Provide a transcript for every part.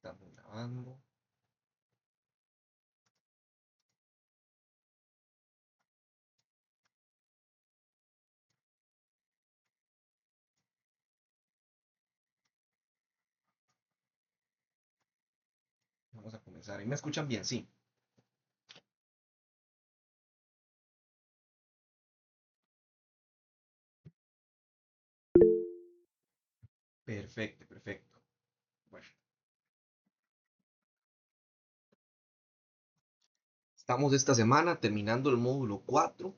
Estamos grabando. Vamos a comenzar. ¿Y me escuchan bien? Sí. Perfecto, perfecto. Bueno, estamos esta semana terminando el módulo 4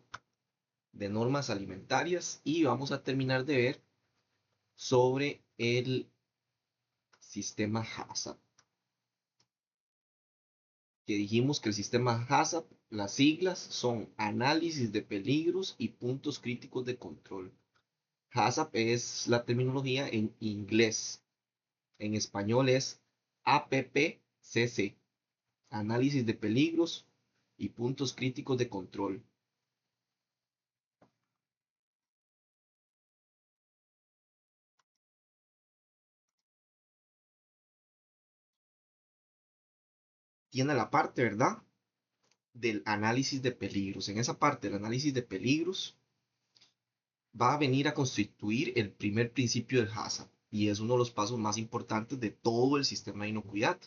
de normas alimentarias y vamos a terminar de ver sobre el sistema HACCP. Que dijimos que el sistema HACCP, las siglas son análisis de peligros y puntos críticos de control. HACCP es la terminología en inglés. En español es APPCC. Análisis de peligros y puntos críticos de control. Tiene la parte, ¿verdad? Del análisis de peligros. En esa parte del análisis de peligros va a venir a constituir el primer principio del HACCP y es uno de los pasos más importantes de todo el sistema de inocuidad.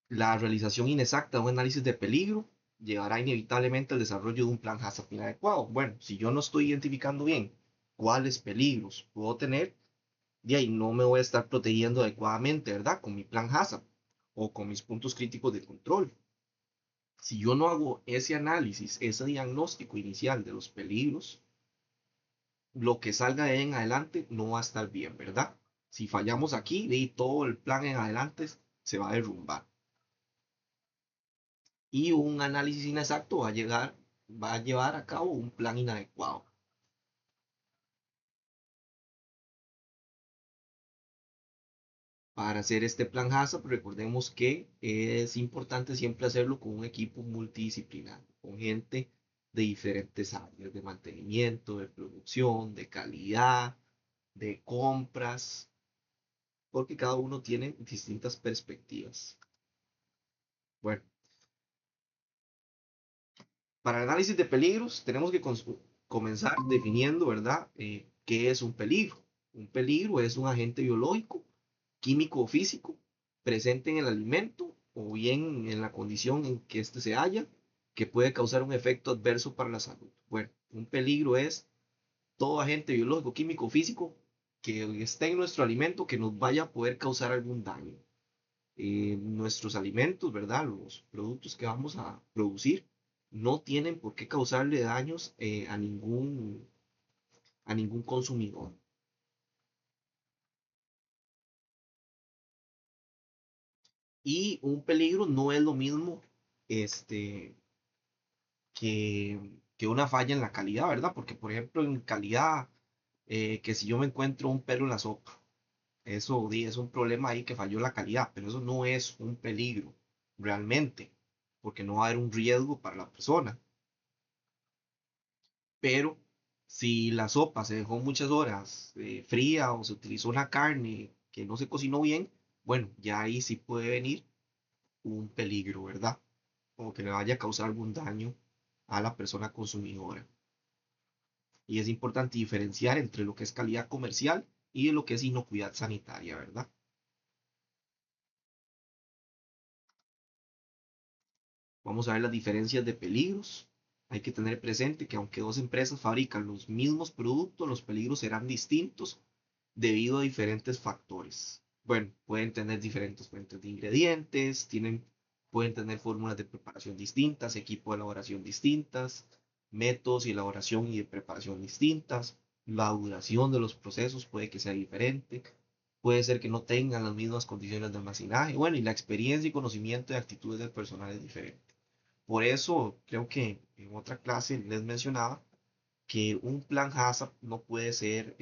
La realización inexacta de un análisis de peligro llevará inevitablemente al desarrollo de un plan HACCP inadecuado. Bueno, si yo no estoy identificando bien cuáles peligros puedo tener, de ahí no me voy a estar protegiendo adecuadamente, ¿verdad? Con mi plan HACCP o con mis puntos críticos de control. Si yo no hago ese análisis, ese diagnóstico inicial de los peligros, lo que salga de ahí en adelante no va a estar bien, ¿verdad? Si fallamos aquí, de ahí todo el plan en adelante se va a derrumbar. Y un análisis inexacto va a llevar a cabo un plan inadecuado. Para hacer este plan HACCP, recordemos que es importante siempre hacerlo con un equipo multidisciplinario, con gente de diferentes áreas, de mantenimiento, de producción, de calidad, de compras, porque cada uno tiene distintas perspectivas. Bueno, para el análisis de peligros tenemos que comenzar definiendo, ¿verdad? ¿Qué es un peligro? Un peligro es un agente biológico, químico o físico presente en el alimento o bien en la condición en que éste se halla, que puede causar un efecto adverso para la salud. Bueno, un peligro es todo agente biológico, químico o físico que esté en nuestro alimento que nos vaya a poder causar algún daño. Nuestros alimentos, ¿verdad? Los productos que vamos a producir no tienen por qué causarle daños a ningún consumidor. Y un peligro no es lo mismo este, que una falla en la calidad, ¿verdad? Porque, por ejemplo, en calidad, que si yo me encuentro un pelo en la sopa, eso es un problema ahí que falló la calidad, pero eso no es un peligro realmente, porque no va a haber un riesgo para la persona. Pero si la sopa se dejó muchas horas fría o se utilizó una carne que no se cocinó bien, bueno, ya ahí sí puede venir un peligro, ¿verdad? O que le vaya a causar algún daño a la persona consumidora. Y es importante diferenciar entre lo que es calidad comercial y lo que es inocuidad sanitaria, ¿verdad? Vamos a ver las diferencias de peligros. Hay que tener presente que aunque dos empresas fabrican los mismos productos, los peligros serán distintos debido a diferentes factores. Bueno, pueden tener diferentes fuentes de ingredientes, pueden tener fórmulas de preparación distintas, equipo de elaboración distintas, métodos de elaboración y de preparación distintas, la duración de los procesos puede que sea diferente, puede ser que no tengan las mismas condiciones de almacenaje, bueno, y la experiencia y conocimiento de actitudes del personal es diferente. Por eso creo que en otra clase les mencionaba que un plan HACCP no puede ser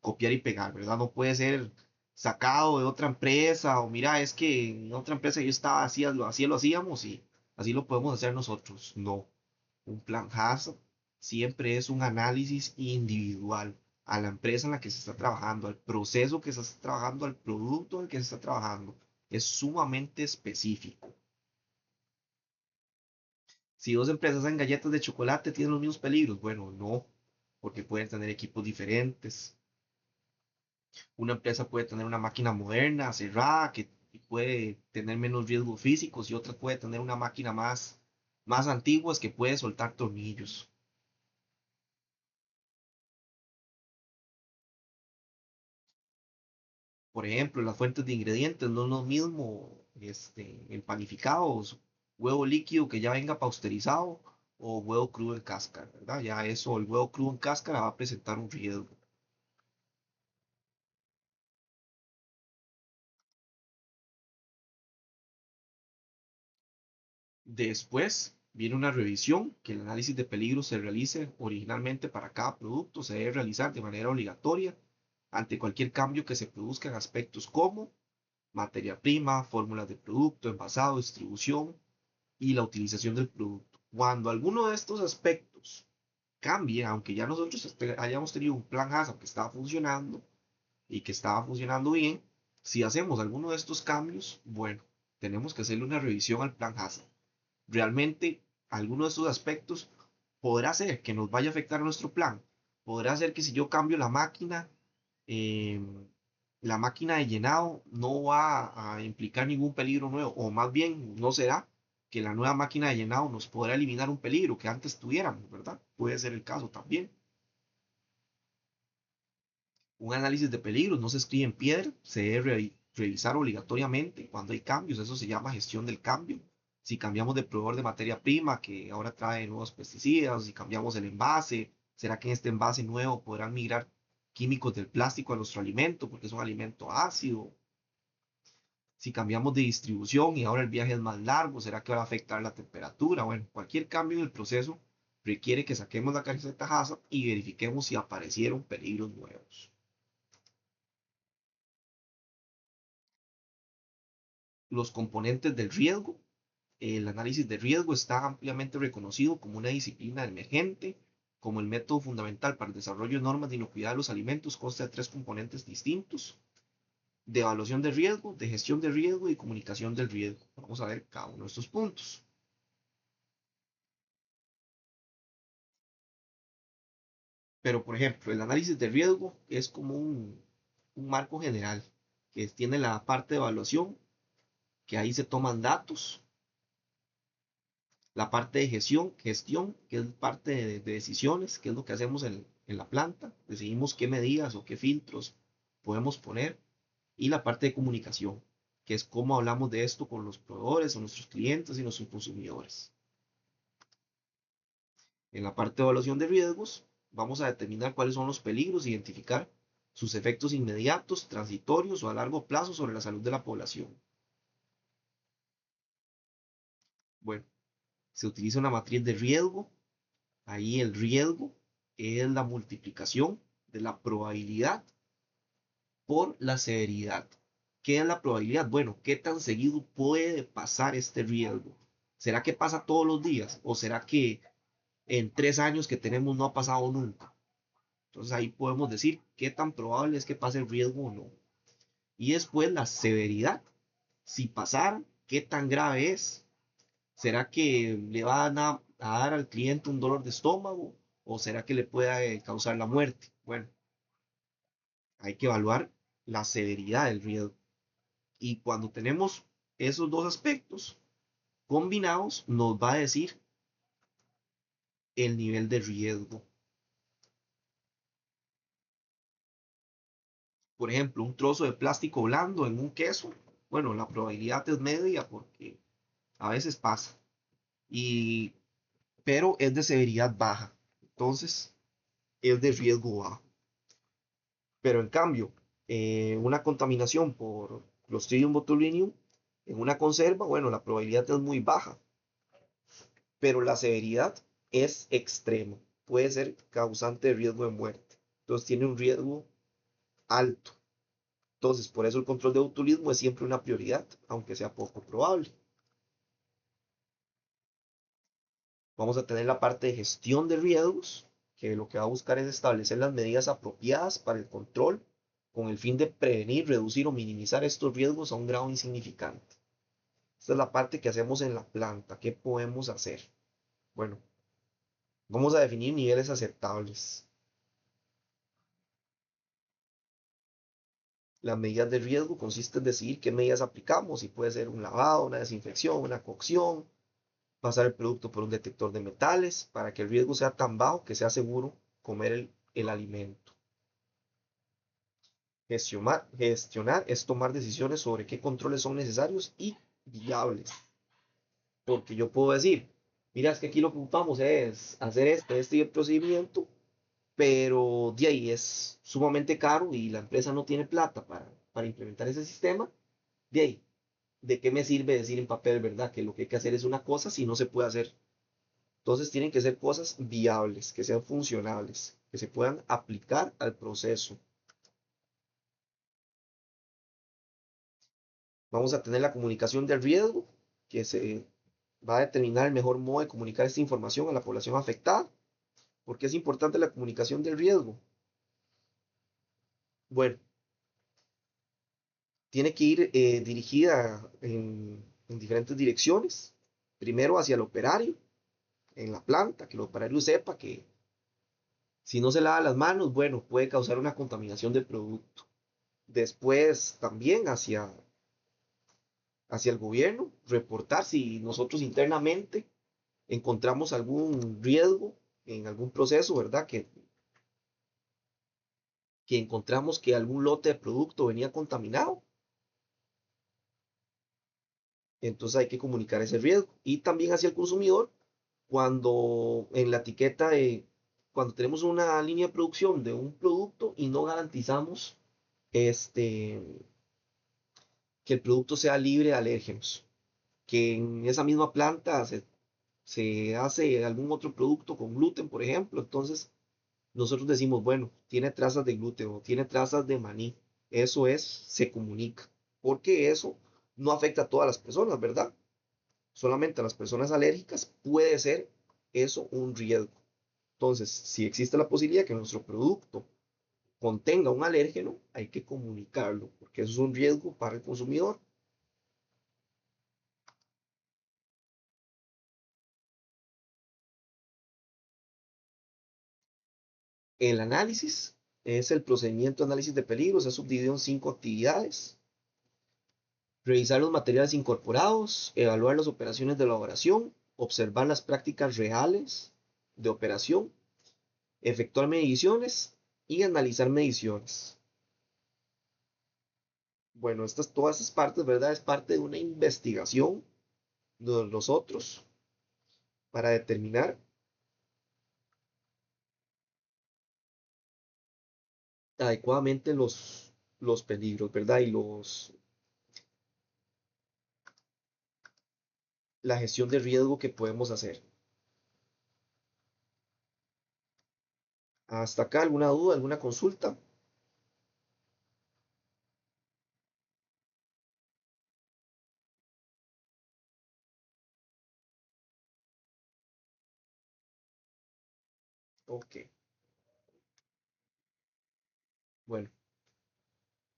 copiar y pegar, ¿verdad? No puede ser sacado de otra empresa o mira, es que en otra empresa yo estaba así lo hacíamos y así lo podemos hacer nosotros. No, un plan HACCP siempre es un análisis individual a la empresa en la que se está trabajando, al proceso que se está trabajando, al producto en el que se está trabajando. Es sumamente específico. Si dos empresas hacen galletas de chocolate, ¿tienen los mismos peligros? Bueno, no, porque pueden tener equipos diferentes. Una empresa puede tener una máquina moderna, cerrada, que puede tener menos riesgos físicos y otra puede tener una máquina más antigua que puede soltar tornillos. Por ejemplo, las fuentes de ingredientes no es lo mismo empanificados, huevo líquido que ya venga pasteurizado o huevo crudo en cáscara, ¿verdad? Ya eso, el huevo crudo en cáscara va a presentar un riesgo. Después viene una revisión, que el análisis de peligro se realice originalmente para cada producto, se debe realizar de manera obligatoria ante cualquier cambio que se produzca en aspectos como materia prima, fórmulas de producto, envasado, distribución y la utilización del producto. Cuando alguno de estos aspectos cambie, aunque ya nosotros hayamos tenido un plan HACCP que estaba funcionando y que estaba funcionando bien, si hacemos alguno de estos cambios, bueno, tenemos que hacerle una revisión al plan HACCP. Realmente, alguno de estos aspectos podrá ser que nos vaya a afectar a nuestro plan. Podrá ser que si yo cambio eh, la máquina de llenado no va a implicar ningún peligro nuevo, o más bien no será que la nueva máquina de llenado nos podrá eliminar un peligro que antes tuviéramos, ¿verdad? Puede ser el caso también. Un análisis de peligros no se escribe en piedra, se debe revisar obligatoriamente cuando hay cambios, eso se llama gestión del cambio. Si cambiamos de proveedor de materia prima que ahora trae nuevos pesticidas, si cambiamos el envase, ¿será que en este envase nuevo podrán migrar químicos del plástico a nuestro alimento porque es un alimento ácido? Si cambiamos de distribución y ahora el viaje es más largo, ¿será que va a afectar la temperatura? Bueno, cualquier cambio en el proceso requiere que saquemos la camiseta HACCP y verifiquemos si aparecieron peligros nuevos. Los componentes del riesgo. El análisis de riesgo está ampliamente reconocido como una disciplina emergente, como el método fundamental para el desarrollo de normas de inocuidad de los alimentos. Consta de tres componentes distintos: de evaluación de riesgo, de gestión de riesgo y comunicación del riesgo. Vamos a ver cada uno de estos puntos. Pero, por ejemplo, el análisis de riesgo es como un marco general que tiene la parte de evaluación, que ahí se toman datos, la parte de gestión, que es parte de decisiones, que es lo que hacemos en la planta, decidimos qué medidas o qué filtros podemos poner, y la parte de comunicación, que es cómo hablamos de esto con los proveedores, con nuestros clientes y nuestros consumidores. En la parte de evaluación de riesgos, vamos a determinar cuáles son los peligros, identificar sus efectos inmediatos, transitorios o a largo plazo sobre la salud de la población. Bueno, se utiliza una matriz de riesgo. Ahí el riesgo es la multiplicación de la probabilidad por la severidad. ¿Qué es la probabilidad? Bueno, ¿qué tan seguido puede pasar este riesgo? ¿Será que pasa todos los días? ¿O será que en 3 años que tenemos no ha pasado nunca? Entonces ahí podemos decir qué tan probable es que pase el riesgo o no. Y después la severidad. Si pasara, ¿qué tan grave es? ¿Será que le van a dar al cliente un dolor de estómago? ¿O será que le puede causar la muerte? Bueno, hay que evaluar la severidad del riesgo. Y cuando tenemos esos dos aspectos combinados, nos va a decir el nivel de riesgo. Por ejemplo, un trozo de plástico blando en un queso, bueno, la probabilidad es media porque a veces pasa, y, pero es de severidad baja, entonces es de riesgo bajo. Pero en cambio, una contaminación por Clostridium botulinum en una conserva, bueno, la probabilidad es muy baja, pero la severidad es extrema. Puede ser causante de riesgo de muerte. Entonces tiene un riesgo alto. Entonces, por eso el control de botulismo es siempre una prioridad, aunque sea poco probable. Vamos a tener la parte de gestión de riesgos, que lo que va a buscar es establecer las medidas apropiadas para el control con el fin de prevenir, reducir o minimizar estos riesgos a un grado insignificante. Esta es la parte que hacemos en la planta. ¿Qué podemos hacer? Bueno, vamos a definir niveles aceptables. Las medidas de riesgo consisten en decidir qué medidas aplicamos, si puede ser un lavado, una desinfección, una cocción, pasar el producto por un detector de metales, para que el riesgo sea tan bajo que sea seguro comer el alimento. Gestionar es tomar decisiones sobre qué controles son necesarios y viables. Porque yo puedo decir, mira, es que aquí lo que ocupamos es hacer este y el procedimiento, pero de ahí es sumamente caro y la empresa no tiene plata para implementar ese sistema. De ahí, ¿de qué me sirve decir en papel, verdad? Que lo que hay que hacer es una cosa si no se puede hacer. Entonces tienen que ser cosas viables, que sean funcionales, que se puedan aplicar al proceso. Vamos a tener la comunicación del riesgo, que se va a determinar el mejor modo de comunicar esta información a la población afectada. ¿Por qué es importante la comunicación del riesgo? Bueno, tiene que ir dirigida en diferentes direcciones. Primero hacia el operario, en la planta, que el operario sepa que si no se lava las manos, bueno, puede causar una contaminación del producto. Después también hacia el gobierno, reportar si nosotros internamente encontramos algún riesgo en algún proceso, ¿verdad? Que encontramos que algún lote de producto venía contaminado. Entonces hay que comunicar ese riesgo. Y también hacia el consumidor, cuando en la etiqueta cuando tenemos una línea de producción de un producto y no garantizamos este, que el producto sea libre de alérgenos, que en esa misma planta se hace algún otro producto con gluten, por ejemplo, entonces nosotros decimos, bueno, tiene trazas de gluten o tiene trazas de maní, eso se comunica, porque eso no afecta a todas las personas, ¿verdad? Solamente a las personas alérgicas puede ser eso un riesgo. Entonces, si existe la posibilidad que nuestro producto contenga un alérgeno, hay que comunicarlo, porque eso es un riesgo para el consumidor. El análisis es el procedimiento de análisis de peligros, es subdividido en 5 actividades. Revisar los materiales incorporados, evaluar las operaciones de elaboración, observar las prácticas reales de operación, efectuar mediciones y analizar mediciones. Bueno, todas estas partes, ¿verdad? Es parte de una investigación de nosotros para determinar adecuadamente los peligros, ¿verdad? Y la gestión de riesgo que podemos hacer. Hasta acá, ¿alguna duda, alguna consulta? Ok, bueno,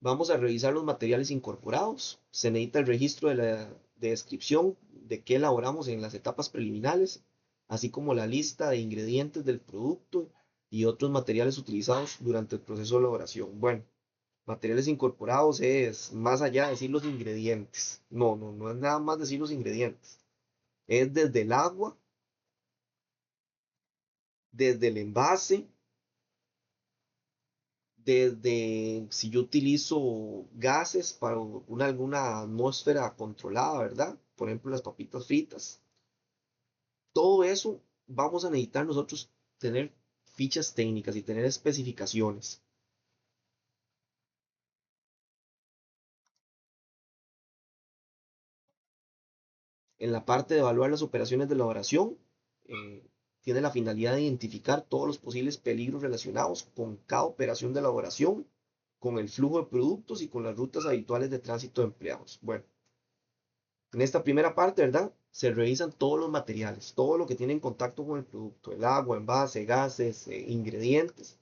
vamos a revisar los materiales incorporados. Se necesita el registro de descripción de qué elaboramos en las etapas preliminares, así como la lista de ingredientes del producto y otros materiales utilizados durante el proceso de elaboración. Bueno, materiales incorporados es más allá de decir los ingredientes. No es nada más decir los ingredientes. Es desde el agua, desde el envase, desde si yo utilizo gases para alguna atmósfera controlada, ¿verdad? Por ejemplo, las papitas fritas. Todo eso vamos a necesitar nosotros tener fichas técnicas y tener especificaciones. En la parte de evaluar las operaciones de elaboración, eh, tiene la finalidad de identificar todos los posibles peligros relacionados con cada operación de elaboración, con el flujo de productos y con las rutas habituales de tránsito de empleados. Bueno, en esta primera parte, ¿verdad? Se revisan todos los materiales, todo lo que tiene en contacto con el producto, el agua, envase, gases, ingredientes.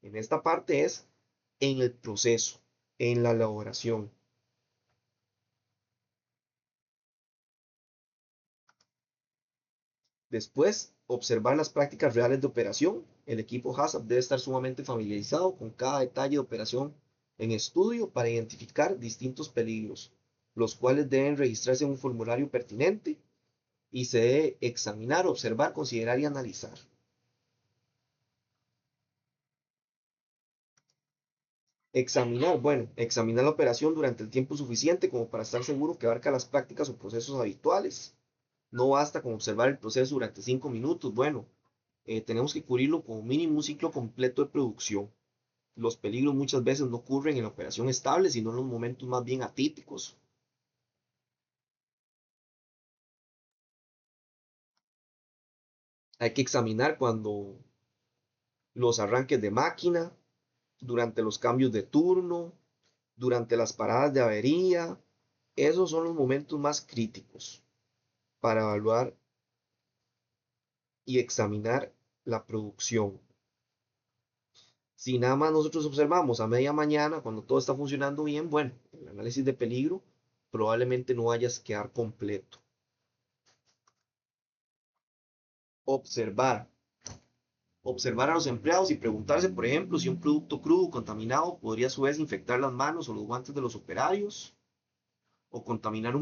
En esta parte es en el proceso, en la elaboración. Después, observar las prácticas reales de operación. El equipo HACCP debe estar sumamente familiarizado con cada detalle de operación en estudio para identificar distintos peligros, los cuales deben registrarse en un formulario pertinente y se debe examinar, observar, considerar y analizar. Examinar, bueno, examinar la operación durante el tiempo suficiente como para estar seguro que abarca las prácticas o procesos habituales. No basta con observar el proceso durante 5 minutos. Bueno, tenemos que cubrirlo como mínimo un ciclo completo de producción. Los peligros muchas veces no ocurren en la operación estable, sino en los momentos más bien atípicos. Hay que examinar cuando los arranques de máquina, durante los cambios de turno, durante las paradas de avería. Esos son los momentos más críticos para evaluar y examinar la producción. Si nada más nosotros observamos a media mañana, cuando todo está funcionando bien, bueno, el análisis de peligro probablemente no vaya a quedar completo. Observar. Observar a los empleados y preguntarse, por ejemplo, si un producto crudo contaminado podría a su vez infectar las manos o los guantes de los operarios o contaminar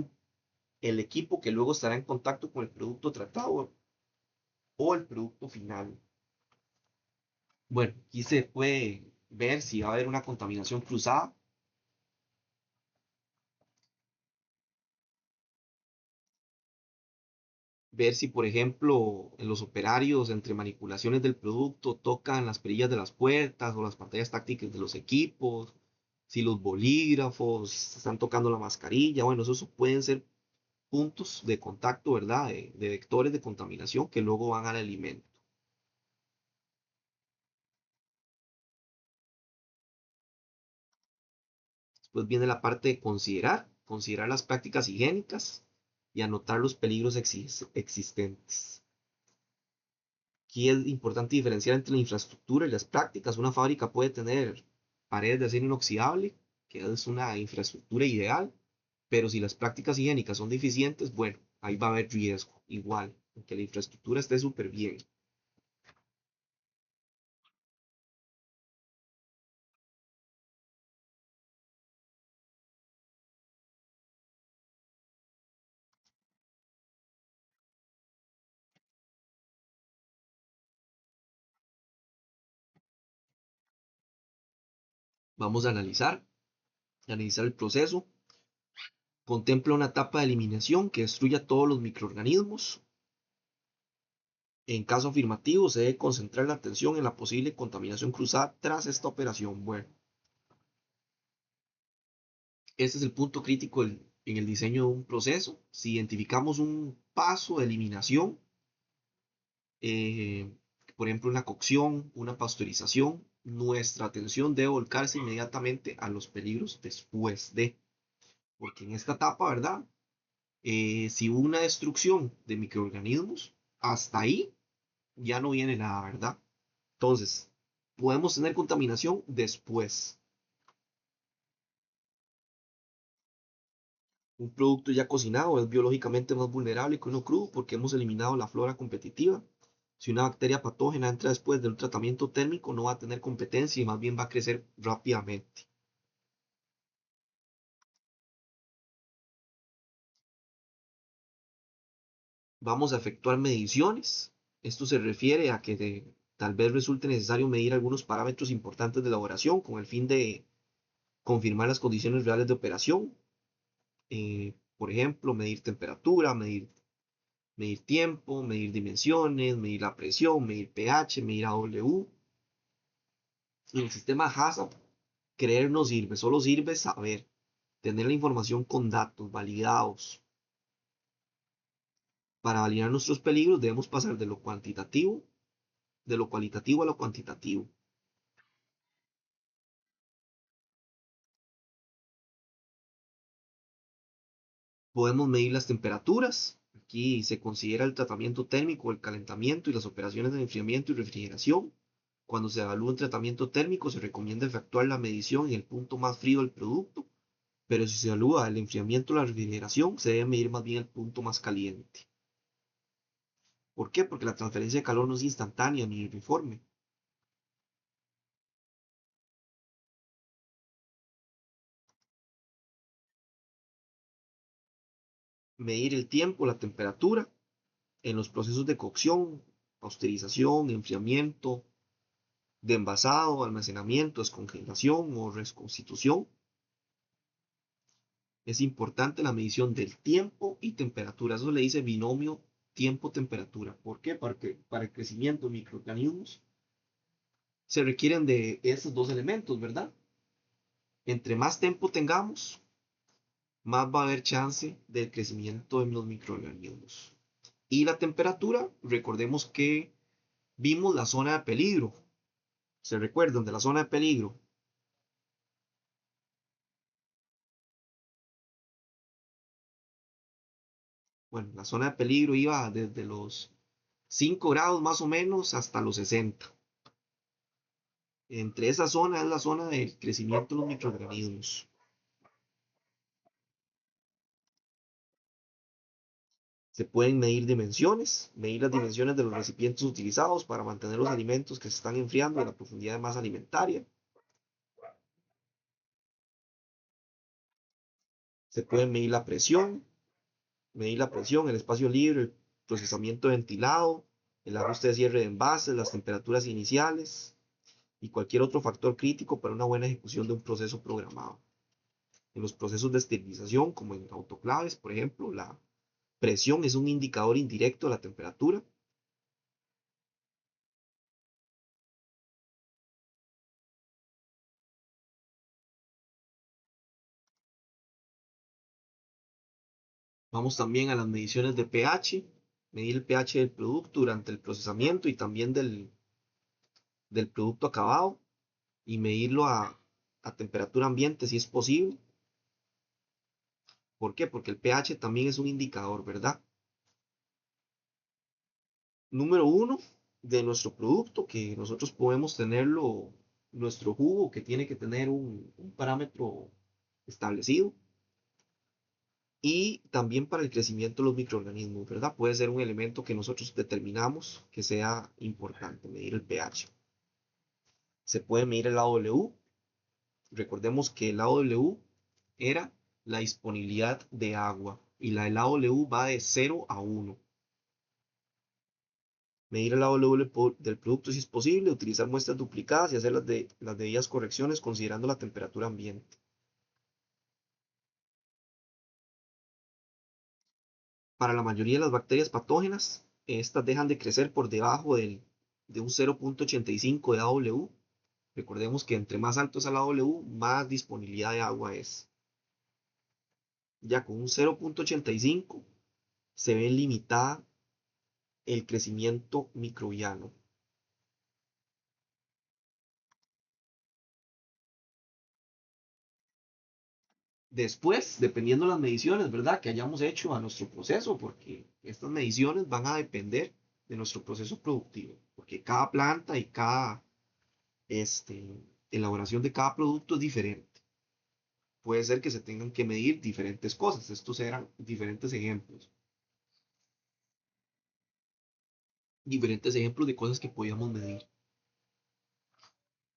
el equipo que luego estará en contacto con el producto tratado o el producto final. Bueno, aquí se puede ver si va a haber una contaminación cruzada. Ver si, por ejemplo, en los operarios, entre manipulaciones del producto, tocan las perillas de las puertas o las pantallas tácticas de los equipos, si los bolígrafos están tocando la mascarilla. Bueno, esos pueden ser puntos de contacto, ¿verdad? De vectores de contaminación que luego van al alimento. Después viene la parte de considerar las prácticas higiénicas y anotar los peligros existentes. Aquí es importante diferenciar entre la infraestructura y las prácticas. Una fábrica puede tener paredes de acero inoxidable, que es una infraestructura ideal, pero si las prácticas higiénicas son deficientes, bueno, ahí va a haber riesgo, igual, aunque la infraestructura esté súper bien. Vamos a analizar el proceso. Contempla una etapa de eliminación que destruya todos los microorganismos. En caso afirmativo, se debe concentrar la atención en la posible contaminación cruzada tras esta operación. Bueno, este es el punto crítico en el diseño de un proceso. Si identificamos un paso de eliminación, eh, por ejemplo, una cocción, una pasteurización, nuestra atención debe volcarse inmediatamente a los peligros después de, porque en esta etapa, ¿verdad? Si hubo una destrucción de microorganismos, hasta ahí ya no viene nada, ¿verdad? Entonces, podemos tener contaminación después. Un producto ya cocinado es biológicamente más vulnerable que uno crudo porque hemos eliminado la flora competitiva. Si una bacteria patógena entra después de un tratamiento térmico, no va a tener competencia y más bien va a crecer rápidamente. Vamos a efectuar mediciones. Esto se refiere a que tal vez resulte necesario medir algunos parámetros importantes de elaboración con el fin de confirmar las condiciones reales de operación. Por ejemplo, medir temperatura, medir tiempo, medir dimensiones, medir la presión, medir pH, medir AW. En el sistema HACCP, creer no sirve, solo sirve saber, tener la información con datos validados. Para validar nuestros peligros debemos pasar de lo cualitativo a lo cuantitativo. Podemos medir las temperaturas. Aquí se considera el tratamiento térmico, el calentamiento y las operaciones de enfriamiento y refrigeración. Cuando se evalúa un tratamiento térmico, se recomienda efectuar la medición en el punto más frío del producto, pero si se evalúa el enfriamiento o la refrigeración, se debe medir más bien el punto más caliente. ¿Por qué? Porque la transferencia de calor no es instantánea ni uniforme. Medir el tiempo, la temperatura en los procesos de cocción, pasteurización, enfriamiento, de envasado, almacenamiento, descongelación o reconstitución. Es importante la medición del tiempo y temperatura. Eso le dice binomio tiempo-temperatura. ¿Por qué? Porque para el crecimiento de microorganismos se requieren de esos dos elementos, ¿verdad? Entre más tiempo tengamos, más va a haber chance del crecimiento de los microorganismos. Y la temperatura, recordemos que vimos la zona de peligro. ¿Se recuerdan de la zona de peligro? Bueno, la zona de peligro iba desde los 5 grados más o menos hasta los 60. Entre esa zona es la zona del crecimiento de los microorganismos. Se pueden medir dimensiones, medir las dimensiones de los recipientes utilizados para mantener los alimentos que se están enfriando en la profundidad de masa alimentaria. Se puede medir la presión, el espacio libre, el procesamiento ventilado, el ajuste de cierre de envases, las temperaturas iniciales y cualquier otro factor crítico para una buena ejecución de un proceso programado. En los procesos de esterilización, como en autoclaves, por ejemplo, la presión es un indicador indirecto de la temperatura. Vamos también a las mediciones de pH, medir el pH del producto durante el procesamiento y también del producto acabado y medirlo a temperatura ambiente si es posible. ¿Por qué? Porque el pH también es un indicador, ¿verdad? Número uno de nuestro producto, que nosotros podemos tenerlo, nuestro jugo, que tiene que tener un parámetro establecido. Y también para el crecimiento de los microorganismos, ¿verdad? Puede ser un elemento que nosotros determinamos que sea importante, medir el pH. Se puede medir el AW. Recordemos que el AW era la disponibilidad de agua y la del AW va de 0 a 1. Medir el AW del producto si es posible, utilizar muestras duplicadas y hacer las debidas correcciones considerando la temperatura ambiente. Para la mayoría de las bacterias patógenas, estas dejan de crecer por debajo de un 0.85 de AW. Recordemos que entre más alto es el AW, más disponibilidad de agua es. Ya con un 0.85 se ve limitada el crecimiento microbiano. Después, dependiendo de las mediciones, ¿verdad? Que hayamos hecho a nuestro proceso, porque estas mediciones van a depender de nuestro proceso productivo, porque cada planta y cada elaboración de cada producto es diferente. Puede ser que se tengan que medir diferentes cosas. Estos eran diferentes ejemplos de cosas que podíamos medir.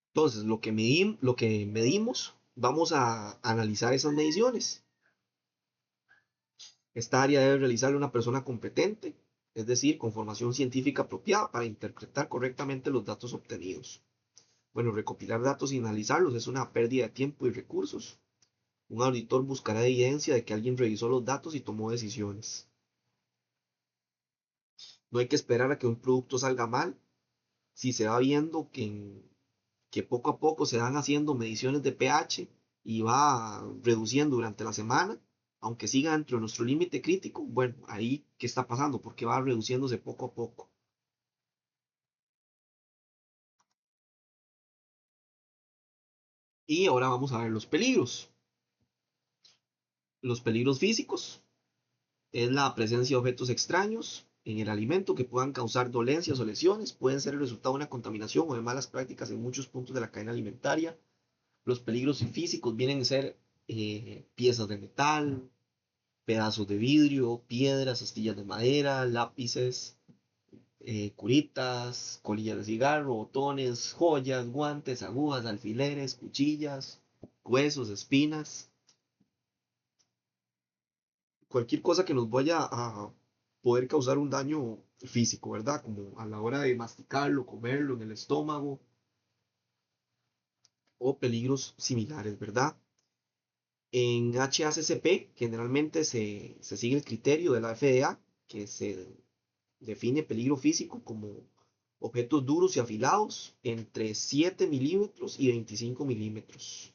Entonces, lo que medimos, vamos a analizar esas mediciones. Esta área debe realizarla una persona competente, es decir, con formación científica apropiada para interpretar correctamente los datos obtenidos. Bueno, recopilar datos y analizarlos es una pérdida de tiempo y recursos. Un auditor buscará evidencia de que alguien revisó los datos y tomó decisiones. No hay que esperar a que un producto salga mal. Si se va viendo que poco a poco se van haciendo mediciones de pH y va reduciendo durante la semana, aunque siga dentro de nuestro límite crítico, bueno, ahí qué está pasando, porque va reduciéndose poco a poco. Y ahora vamos a ver los peligros. Los peligros físicos es la presencia de objetos extraños, en el alimento que puedan causar dolencias o lesiones, pueden ser el resultado de una contaminación o de malas prácticas en muchos puntos de la cadena alimentaria. Los peligros físicos vienen a ser piezas de metal, pedazos de vidrio, piedras, astillas de madera, lápices, curitas, colillas de cigarro, botones, joyas, guantes, agujas, alfileres, cuchillas, huesos, espinas, cualquier cosa que nos vaya a poder causar un daño físico, ¿verdad? Como a la hora de masticarlo, comerlo en el estómago o peligros similares, ¿verdad? En HACCP generalmente se sigue el criterio de la FDA, que se define peligro físico como objetos duros y afilados entre 7 milímetros y 25 milímetros,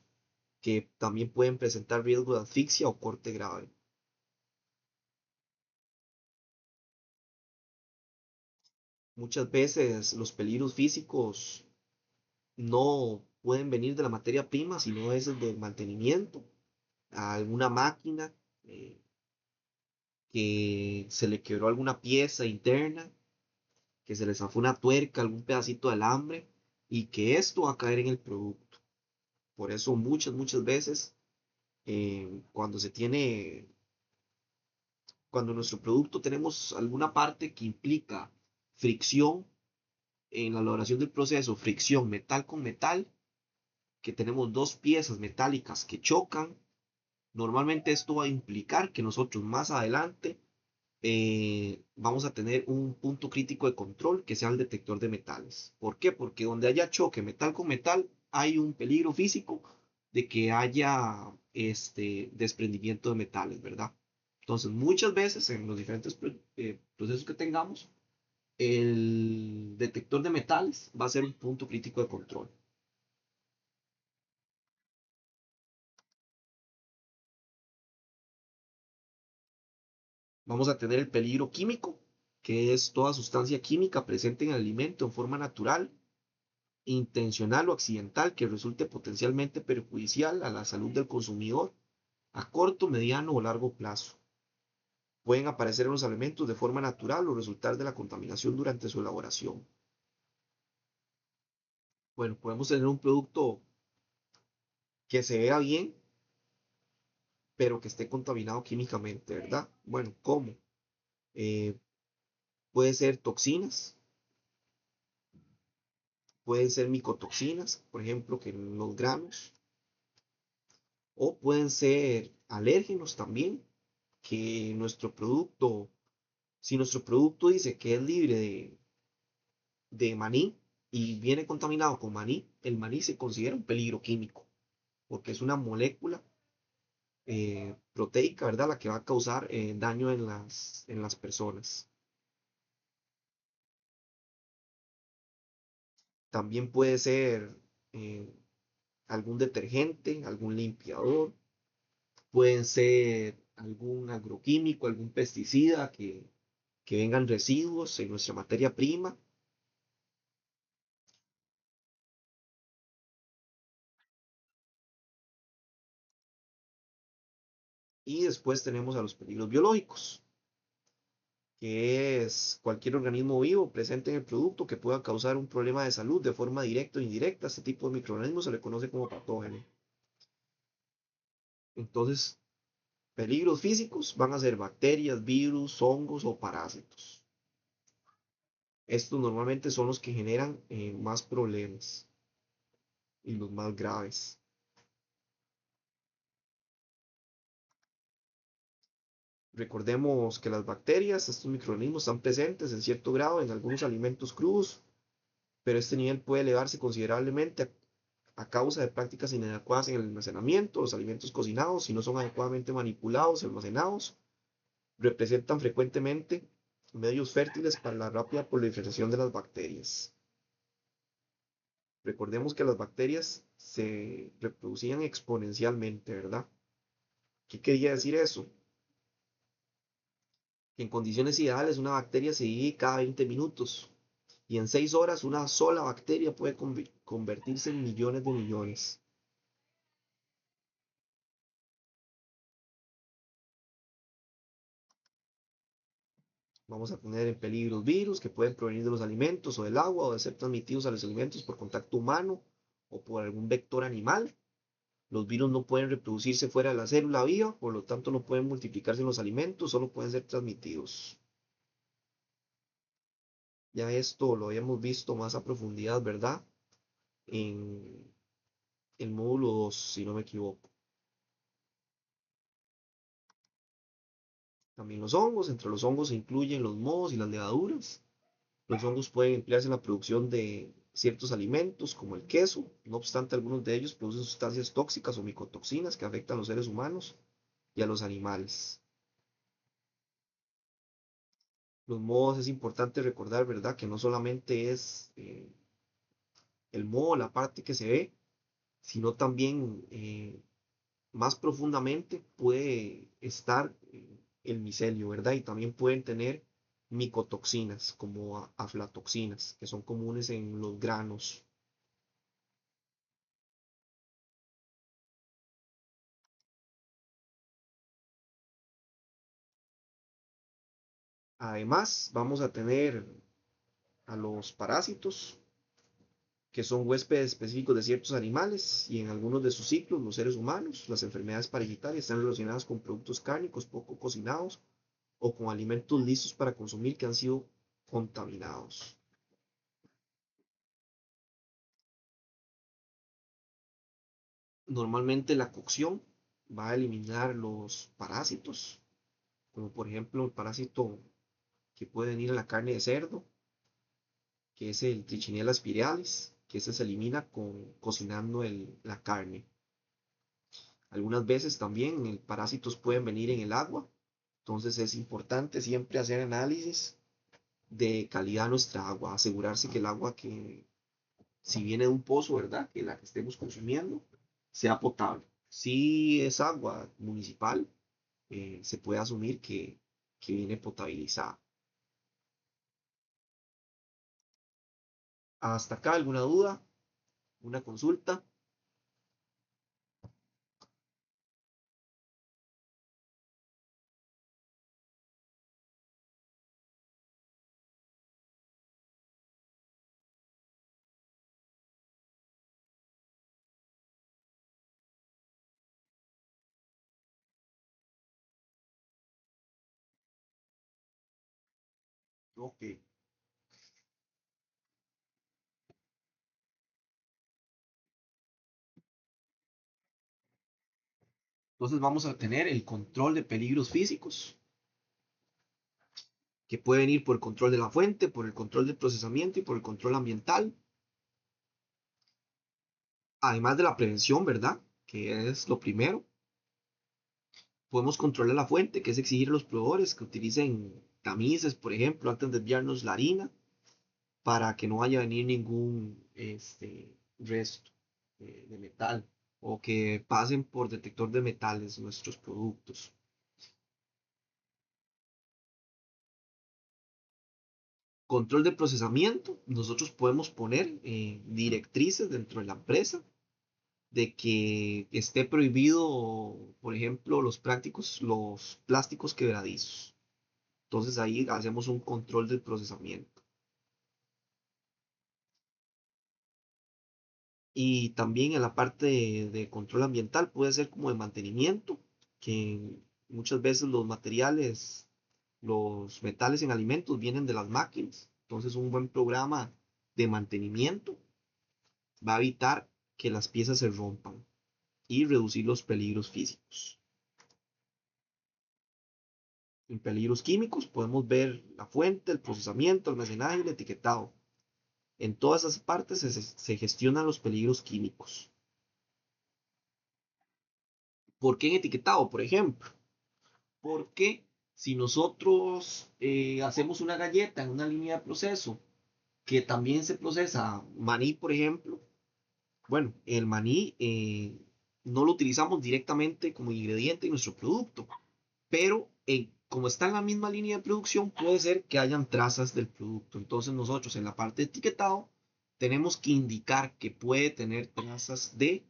que también pueden presentar riesgo de asfixia o corte grave. Muchas veces los peligros físicos no pueden venir de la materia prima, sino es del mantenimiento a alguna máquina, eh, que se le quebró alguna pieza interna, que se le zafó una tuerca, algún pedacito de alambre, y que esto va a caer en el producto. Por eso muchas veces, cuando se tiene, cuando en nuestro producto tenemos alguna parte que implica fricción en la elaboración del proceso, fricción metal con metal, que tenemos dos piezas metálicas que chocan, normalmente esto va a implicar que nosotros más adelante vamos a tener un punto crítico de control que sea el detector de metales. ¿Por qué? Porque donde haya choque metal con metal hay un peligro físico de que haya desprendimiento de metales, ¿verdad? Entonces, muchas veces en los diferentes procesos que tengamos, el detector de metales va a ser un punto crítico de control. Vamos a tener el peligro químico, que es toda sustancia química presente en el alimento en forma natural, intencional o accidental que resulte potencialmente perjudicial a la salud del consumidor a corto, mediano o largo plazo. Pueden aparecer en los alimentos de forma natural o resultar de la contaminación durante su elaboración. Bueno, podemos tener un producto que se vea bien, pero que esté contaminado químicamente, ¿verdad? Bueno, ¿cómo? Eh, puede ser toxinas, pueden ser micotoxinas, por ejemplo, que en los granos, o pueden ser alérgenos también, que nuestro producto, si nuestro producto dice que es libre de maní y viene contaminado con maní, el maní se considera un peligro químico, porque es una molécula proteica, ¿verdad? La que va a causar daño en las personas. También puede ser eh, algún detergente, algún limpiador, pueden ser algún agroquímico, algún pesticida que vengan residuos en nuestra materia prima. Y después tenemos a los peligros biológicos, que es cualquier organismo vivo presente en el producto que pueda causar un problema de salud de forma directa o indirecta. Este tipo de microorganismos se le conoce como patógeno. Entonces, peligros físicos van a ser bacterias, virus, hongos o parásitos. Estos normalmente son los que generan más problemas y los más graves. Recordemos que las bacterias, estos microorganismos, están presentes en cierto grado en algunos alimentos crudos, pero este nivel puede elevarse considerablemente a causa de prácticas inadecuadas en el almacenamiento. Los alimentos cocinados, si no son adecuadamente manipulados y almacenados, representan frecuentemente medios fértiles para la rápida proliferación de las bacterias. Recordemos que las bacterias se reproducían exponencialmente, ¿verdad? ¿Qué quería decir eso? Que en condiciones ideales una bacteria se divide cada 20 minutos y en 6 horas una sola bacteria puede convertirse en millones de millones. Vamos a tener en peligro virus que pueden provenir de los alimentos o del agua o de ser transmitidos a los alimentos por contacto humano o por algún vector animal. Los virus no pueden reproducirse fuera de la célula viva, por lo tanto no pueden multiplicarse en los alimentos, solo pueden ser transmitidos. Ya esto lo habíamos visto más a profundidad, ¿verdad? En el módulo 2, si no me equivoco. También los hongos, entre los hongos se incluyen los mohos y las levaduras. Los hongos pueden emplearse en la producción de ciertos alimentos, como el queso. No obstante, algunos de ellos producen sustancias tóxicas o micotoxinas que afectan a los seres humanos y a los animales. Los mohos es importante recordar, ¿verdad? Que no solamente es el moho, la parte que se ve, sino también más profundamente puede estar el micelio, ¿verdad? Y también pueden tener micotoxinas como aflatoxinas, que son comunes en los granos. Además, vamos a tener a los parásitos, que son huéspedes específicos de ciertos animales y en algunos de sus ciclos, los seres humanos. Las enfermedades parasitarias están relacionadas con productos cárnicos poco cocinados o con alimentos listos para consumir que han sido contaminados. Normalmente la cocción va a eliminar los parásitos, como por ejemplo el parásito que puede venir en la carne de cerdo, que es el Trichinella spiralis, que ese se elimina cocinando la carne. Algunas veces también parásitos pueden venir en el agua, entonces es importante siempre hacer análisis de calidad de nuestra agua, asegurarse que el agua que si viene de un pozo, ¿verdad? Que la que estemos consumiendo sea potable. Si es agua municipal, se puede asumir que viene potabilizada. ¿Hasta acá alguna duda? ¿Una consulta? Ok. Entonces vamos a tener el control de peligros físicos, que puede venir por el control de la fuente, por el control del procesamiento y por el control ambiental, además de la prevención, ¿verdad? Que es lo primero. Podemos controlar la fuente, que es exigir a los proveedores que utilicen tamices, por ejemplo, antes de enviarnos la harina, para que no vaya a venir ningún resto de metal o que pasen por detector de metales nuestros productos. Control de procesamiento, nosotros podemos poner directrices dentro de la empresa de que esté prohibido, por ejemplo, los plásticos quebradizos. Entonces ahí hacemos un control del procesamiento. Y también en la parte de control ambiental puede ser como de mantenimiento, que muchas veces los materiales, los metales en alimentos vienen de las máquinas. Entonces un buen programa de mantenimiento va a evitar que las piezas se rompan y reducir los peligros físicos. En peligros químicos podemos ver la fuente, el procesamiento, el almacenaje y el etiquetado. En todas esas partes se gestionan los peligros químicos. ¿Por qué en etiquetado, por ejemplo? Porque si nosotros hacemos una galleta en una línea de proceso que también se procesa maní, por ejemplo, bueno, el maní no lo utilizamos directamente como ingrediente en nuestro producto, pero como está en la misma línea de producción, puede ser que hayan trazas del producto. Entonces nosotros en la parte de etiquetado tenemos que indicar que puede tener trazas de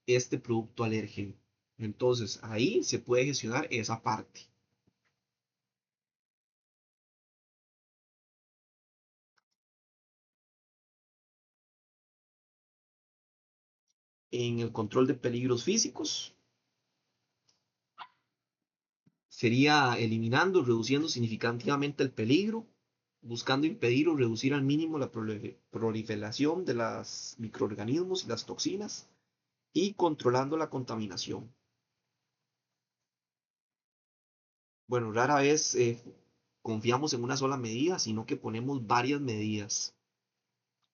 este producto alérgeno. Entonces ahí se puede gestionar esa parte. En el control de peligros físicos sería eliminando, reduciendo significativamente el peligro, buscando impedir o reducir al mínimo la proliferación de los microorganismos y las toxinas y controlando la contaminación. Bueno, rara vez confiamos en una sola medida, sino que ponemos varias medidas.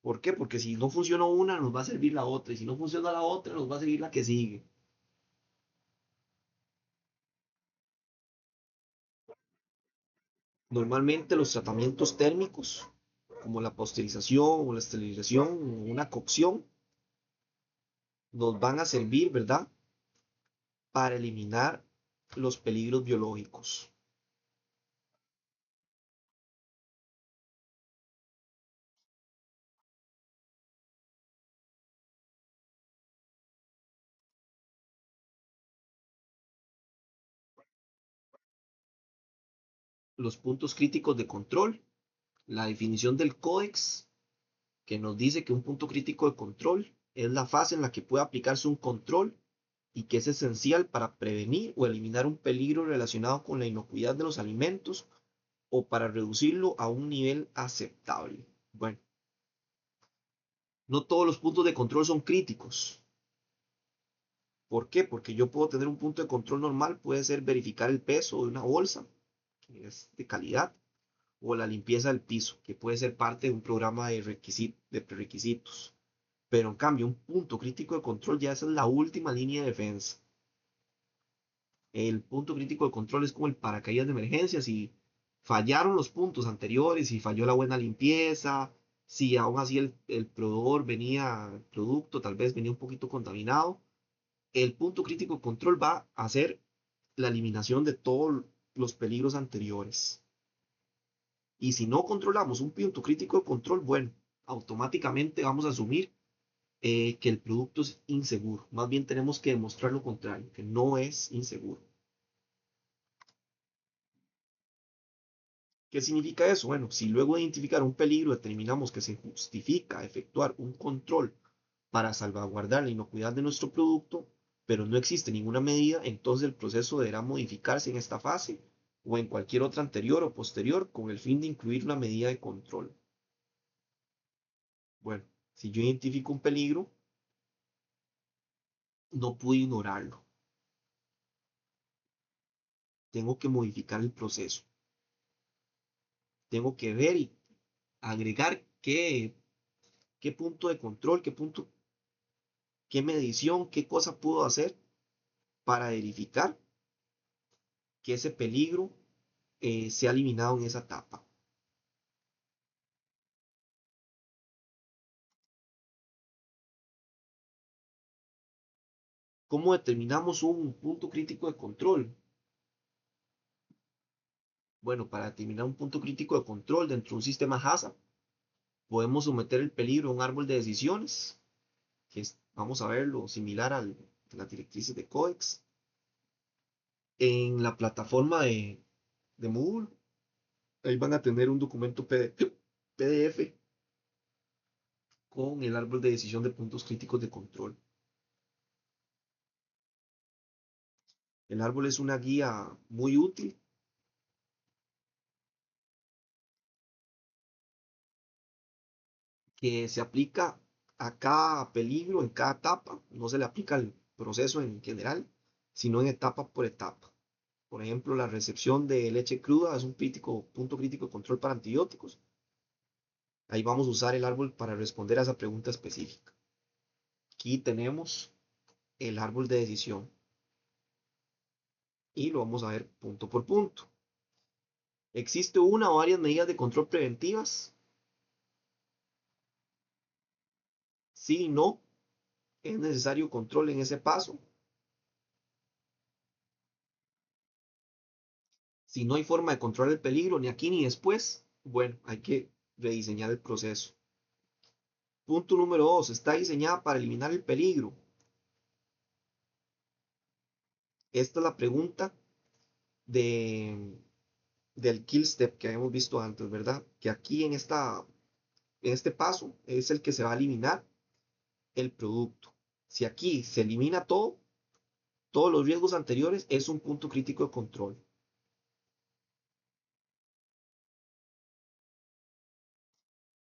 ¿Por qué? Porque si no funciona una, nos va a servir la otra, y si no funciona la otra, nos va a servir la que sigue. Normalmente los tratamientos térmicos, como la pasteurización o la esterilización o una cocción, nos van a servir, ¿verdad?, para eliminar los peligros biológicos. Los puntos críticos de control, la definición del códex, que nos dice que un punto crítico de control es la fase en la que puede aplicarse un control y que es esencial para prevenir o eliminar un peligro relacionado con la inocuidad de los alimentos o para reducirlo a un nivel aceptable. Bueno, no todos los puntos de control son críticos. ¿Por qué? Porque yo puedo tener un punto de control normal, puede ser verificar el peso de una bolsa, que es de calidad, o la limpieza del piso, que puede ser parte de un programa de prerequisitos. Pero en cambio, un punto crítico de control ya esa es la última línea de defensa. El punto crítico de control es como el paracaídas de emergencia. Si fallaron los puntos anteriores, si falló la buena limpieza, si aún así el proveedor venía, el producto tal vez venía un poquito contaminado, el punto crítico de control va a ser la eliminación de todos los peligros anteriores. Y si no controlamos un punto crítico de control, bueno, automáticamente vamos a asumir que el producto es inseguro. Más bien tenemos que demostrar lo contrario, que no es inseguro. ¿Qué significa eso? Bueno, si luego de identificar un peligro determinamos que se justifica efectuar un control para salvaguardar la inocuidad de nuestro producto, pero no existe ninguna medida, entonces el proceso deberá modificarse en esta fase o en cualquier otra anterior o posterior con el fin de incluir una medida de control. Bueno, si yo identifico un peligro, no pude ignorarlo. Tengo que modificar el proceso. Tengo que ver y agregar qué punto de control, qué medición, qué cosa puedo hacer para verificar que ese peligro sea eliminado en esa etapa. ¿Cómo determinamos un punto crítico de control? Bueno, para determinar un punto crítico de control dentro de un sistema HACCP, podemos someter el peligro a un árbol de decisiones, vamos a verlo similar a las directrices de Codex. En la plataforma de Moodle, ahí van a tener un documento PDF con el árbol de decisión de puntos críticos de control. El árbol es una guía muy útil que se aplica a cada peligro en cada etapa, no se le aplica al proceso en general, sino en etapa por etapa. Por ejemplo, la recepción de leche cruda es un punto crítico de control para antibióticos. Ahí vamos a usar el árbol para responder a esa pregunta específica. Aquí tenemos el árbol de decisión y lo vamos a ver punto por punto. ¿Existe una o varias medidas de control preventivas? Sí, no. ¿Es necesario control en ese paso? Si no hay forma de controlar el peligro ni aquí ni después, bueno, hay que rediseñar el proceso. Punto número 2. Está diseñada para eliminar el peligro. Esta es la pregunta de, del kill step que habíamos visto antes, ¿verdad? Que aquí en este paso es el que se va a eliminar el producto. Si aquí se elimina todo, todos los riesgos anteriores, es un punto crítico de control.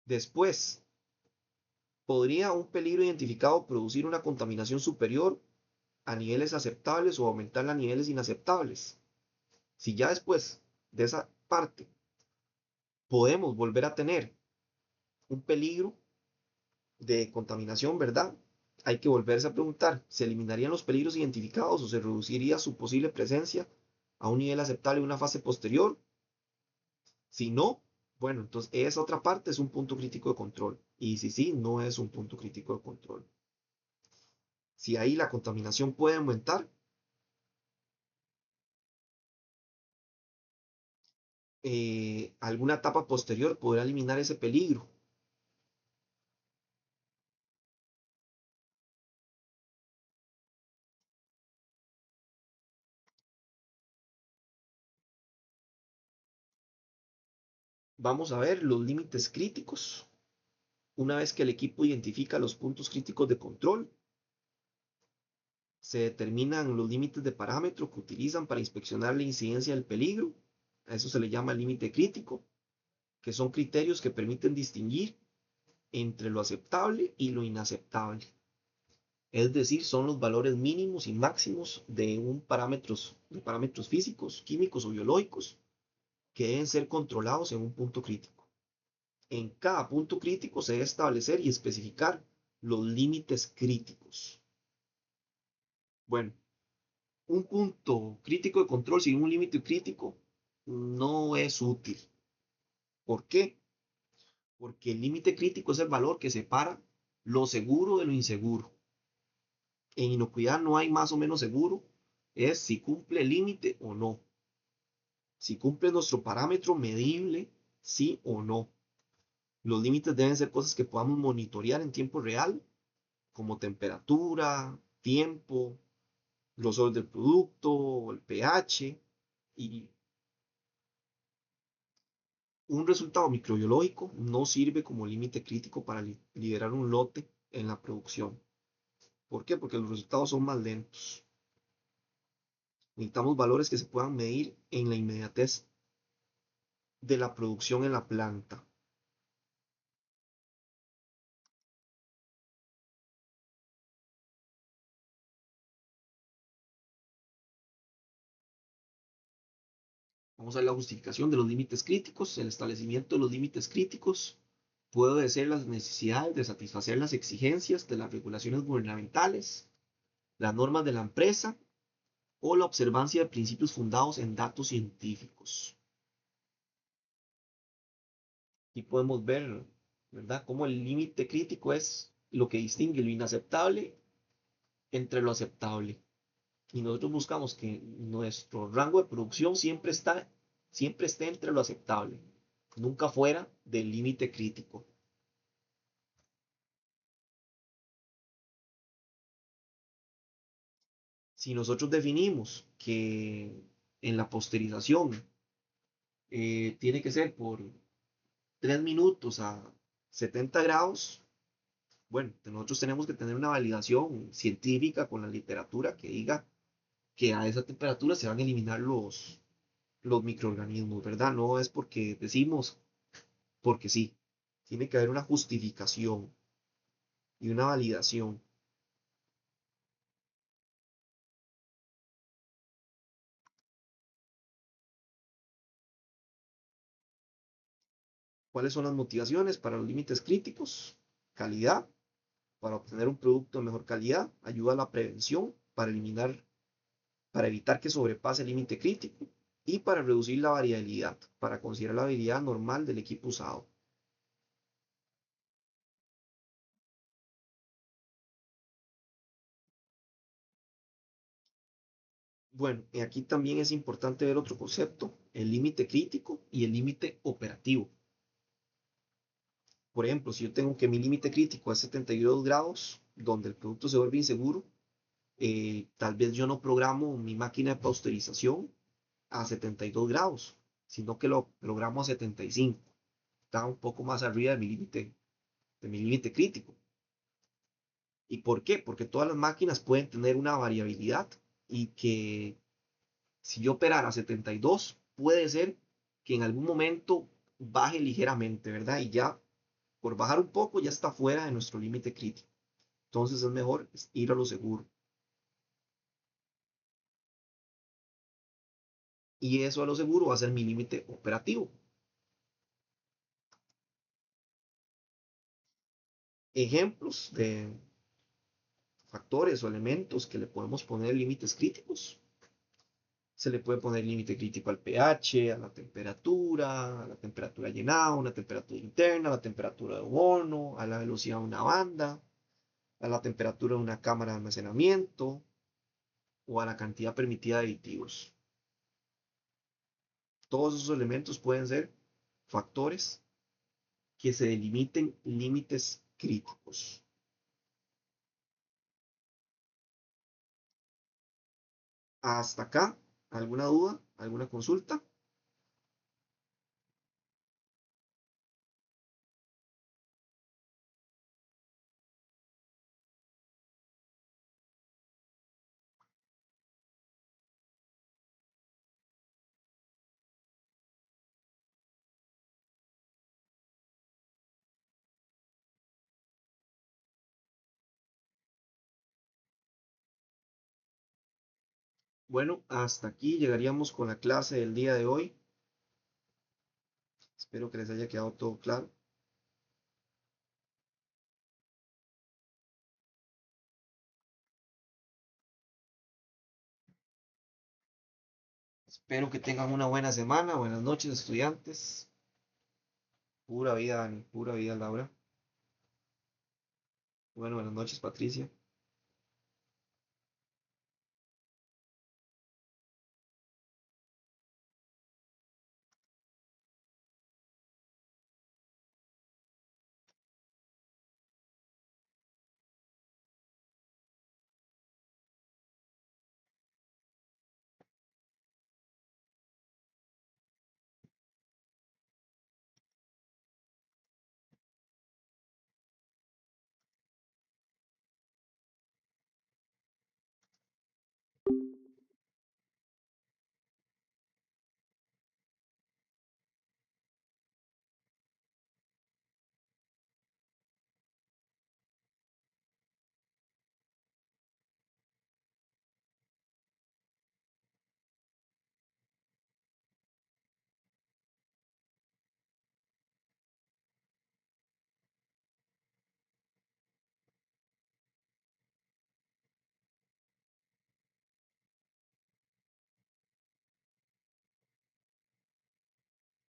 Después, ¿podría un peligro identificado producir una contaminación superior a niveles aceptables o aumentar a niveles inaceptables? Si ya después de esa parte podemos volver a tener un peligro de contaminación, ¿verdad? Hay que volverse a preguntar, ¿se eliminarían los peligros identificados o se reduciría su posible presencia a un nivel aceptable en una fase posterior? Si no, bueno, entonces esa otra parte es un punto crítico de control. Y si sí, no es un punto crítico de control. Si ahí la contaminación puede aumentar, alguna etapa posterior podrá eliminar ese peligro. Vamos a ver los límites críticos. Una vez que el equipo identifica los puntos críticos de control, se determinan los límites de parámetro que utilizan para inspeccionar la incidencia del peligro. A eso se le llama límite crítico, que son criterios que permiten distinguir entre lo aceptable y lo inaceptable. Es decir, son los valores mínimos y máximos de parámetros físicos, químicos o biológicos que deben ser controlados en un punto crítico. En cada punto crítico se debe establecer y especificar los límites críticos. Bueno, un punto crítico de control sin un límite crítico no es útil. ¿Por qué? Porque el límite crítico es el valor que separa lo seguro de lo inseguro. En inocuidad no hay más o menos seguro, es si cumple el límite o no. Si cumple nuestro parámetro medible, sí o no. Los límites deben ser cosas que podamos monitorear en tiempo real, como temperatura, tiempo, grosor del producto, el pH, y un resultado microbiológico no sirve como límite crítico para liberar un lote en la producción. ¿Por qué? Porque los resultados son más lentos. Necesitamos valores que se puedan medir en la inmediatez de la producción en la planta. Vamos a ver la justificación de los límites críticos. El establecimiento de los límites críticos puede obedecer las necesidades de satisfacer las exigencias de las regulaciones gubernamentales, las normas de la empresa o la observancia de principios fundados en datos científicos. Y podemos ver, ¿verdad?, cómo el límite crítico es lo que distingue lo inaceptable entre lo aceptable. Y nosotros buscamos que nuestro rango de producción siempre esté entre lo aceptable, nunca fuera del límite crítico. Si nosotros definimos que en la posterización tiene que ser por 3 minutos a 70 grados, bueno, nosotros tenemos que tener una validación científica con la literatura que diga que a esa temperatura se van a eliminar los microorganismos, ¿verdad? No es porque decimos, porque sí. Tiene que haber una justificación y una validación. ¿Cuáles son las motivaciones para los límites críticos? Calidad, para obtener un producto de mejor calidad, ayuda a la prevención, para evitar que sobrepase el límite crítico y para reducir la variabilidad, para considerar la variabilidad normal del equipo usado. Bueno, y aquí también es importante ver otro concepto, el límite crítico y el límite operativo. Por ejemplo, si yo tengo que mi límite crítico es 72 grados, donde el producto se vuelve inseguro, tal vez yo no programo mi máquina de pasteurización a 72 grados, sino que lo programo a 75. Está un poco más arriba de mi límite crítico. ¿Y por qué? Porque todas las máquinas pueden tener una variabilidad y que si yo operara 72, puede ser que en algún momento baje ligeramente, ¿verdad? Y ya por bajar un poco ya está fuera de nuestro límite crítico. Entonces es mejor ir a lo seguro. Y eso a lo seguro va a ser mi límite operativo. Ejemplos de factores o elementos que le podemos poner límites críticos. Se le puede poner límite crítico al pH, a la temperatura llenada, una temperatura interna, a la temperatura de un horno, a la velocidad de una banda, a la temperatura de una cámara de almacenamiento o a la cantidad permitida de aditivos. Todos esos elementos pueden ser factores que se delimiten límites críticos. Hasta acá, ¿alguna duda? ¿Alguna consulta? Bueno, hasta aquí llegaríamos con la clase del día de hoy. Espero que les haya quedado todo claro. Espero que tengan una buena semana. Buenas noches, estudiantes. Pura vida, Dani. Pura vida, Laura. Bueno, buenas noches, Patricia.